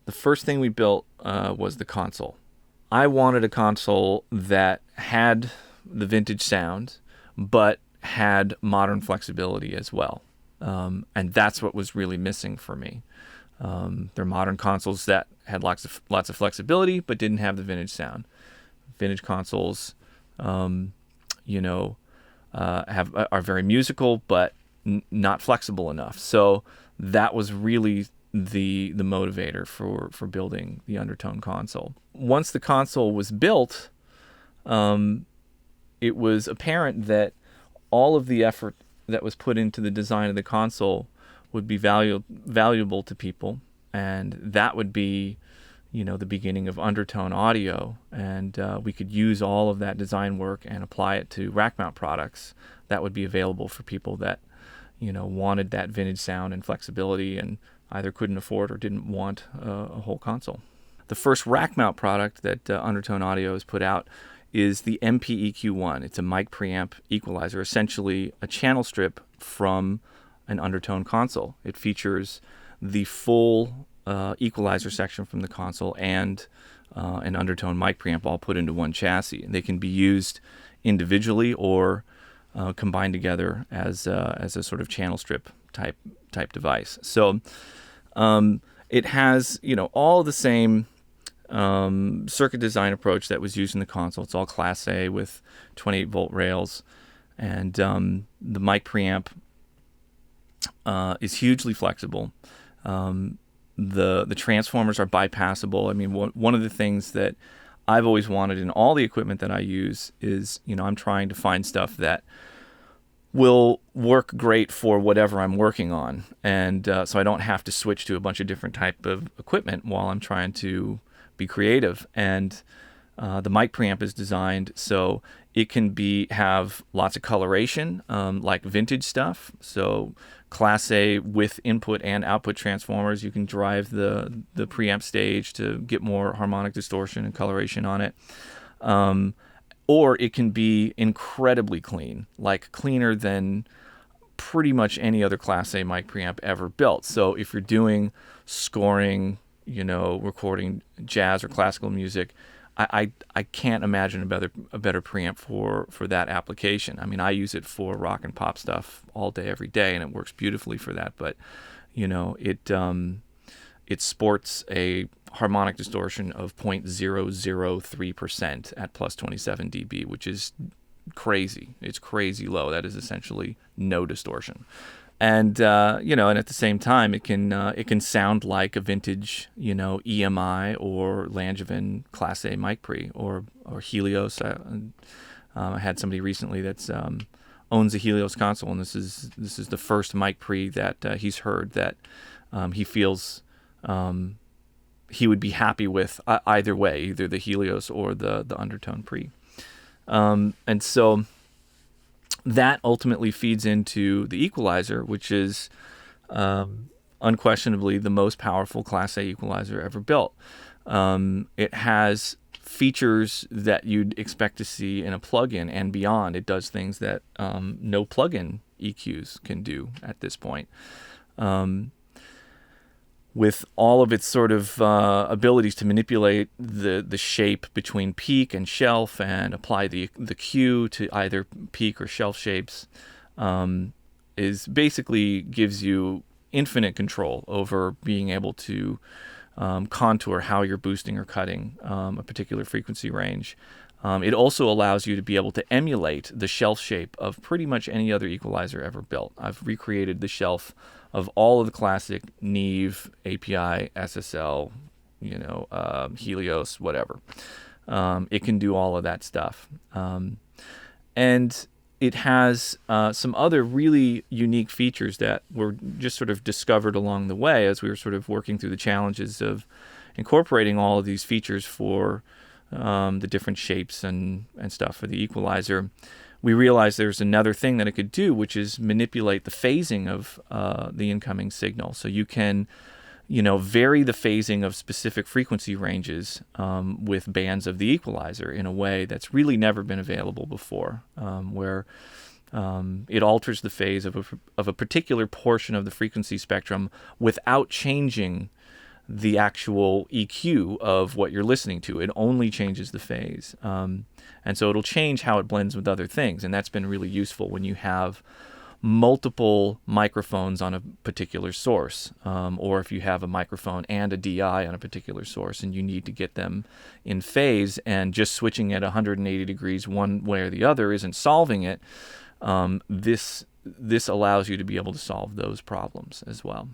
the first thing we built was the console. I wanted a console that had the vintage sound, but had modern flexibility as well. And that's what was really missing for me. There are modern consoles that had lots of flexibility, but didn't have the vintage sound. Vintage consoles, are very musical, but not flexible enough. So that was really the motivator for building the Undertone console. Once the console was built, it was apparent that all of the effort that was put into the design of the console would be valuable to people, and that would be, the beginning of UnderToneAudio, and we could use all of that design work and apply it to rack mount products that would be available for people that, wanted that vintage sound and flexibility and either couldn't afford or didn't want a whole console. The first rack mount product that UnderToneAudio has put out is the MPEQ-1. It's a mic preamp equalizer, essentially a channel strip from an Undertone console. It features the full equalizer section from the console and an Undertone mic preamp all put into one chassis. And they can be used individually or combined together as a sort of channel strip type device. So it has all the same circuit design approach that was used in the console. It's all Class A with 28 volt rails, and the mic preamp is hugely flexible. The transformers are bypassable. I mean, one of the things that I've always wanted in all the equipment that I use is, I'm trying to find stuff that will work great for whatever I'm working on, and so I don't have to switch to a bunch of different type of equipment while I'm trying to be creative. And the mic preamp is designed so it can have lots of coloration, like vintage stuff. So Class A with input and output transformers, you can drive the preamp stage to get more harmonic distortion and coloration on it. Or it can be incredibly clean, like cleaner than pretty much any other Class A mic preamp ever built. So if you're doing scoring, recording jazz or classical music, I can't imagine a better preamp for that application. I mean, I use it for rock and pop stuff all day, every day, and it works beautifully for that. But it sports a harmonic distortion of 0.003% at plus 27 dB, which is crazy. It's crazy low. That is essentially no distortion. And and at the same time, it can sound like a vintage, EMI or Langevin Class A mic pre or Helios. I had somebody recently that's owns a Helios console, and this is the first mic pre that he's heard that he feels he would be happy with either way, either the Helios or the Undertone pre. And so that ultimately feeds into the equalizer, which is unquestionably the most powerful Class A equalizer ever built. It has features that you'd expect to see in a plugin and beyond. It does things that no plugin EQs can do at this point. With all of its sort of abilities to manipulate the shape between peak and shelf and apply the Q to either peak or shelf shapes, is basically gives you infinite control over being able to contour how you're boosting or cutting a particular frequency range. It also allows you to be able to emulate the shelf shape of pretty much any other equalizer ever built. I've recreated the shelf of all of the classic Neve, API, SSL, Helios, whatever. It can do all of that stuff. And it has some other really unique features that were just sort of discovered along the way as we were sort of working through the challenges of incorporating all of these features for the different shapes and stuff for the equalizer. We realized there's another thing that it could do, which is manipulate the phasing of the incoming signal. So you can, vary the phasing of specific frequency ranges with bands of the equalizer in a way that's really never been available before, where it alters the phase of a particular portion of the frequency spectrum without changing the actual EQ of what you're listening to. It only changes the phase. And so it'll change how it blends with other things. And that's been really useful when you have multiple microphones on a particular source, or if you have a microphone and a DI on a particular source and you need to get them in phase, and just switching at 180 degrees one way or the other isn't solving it. This allows you to be able to solve those problems as well.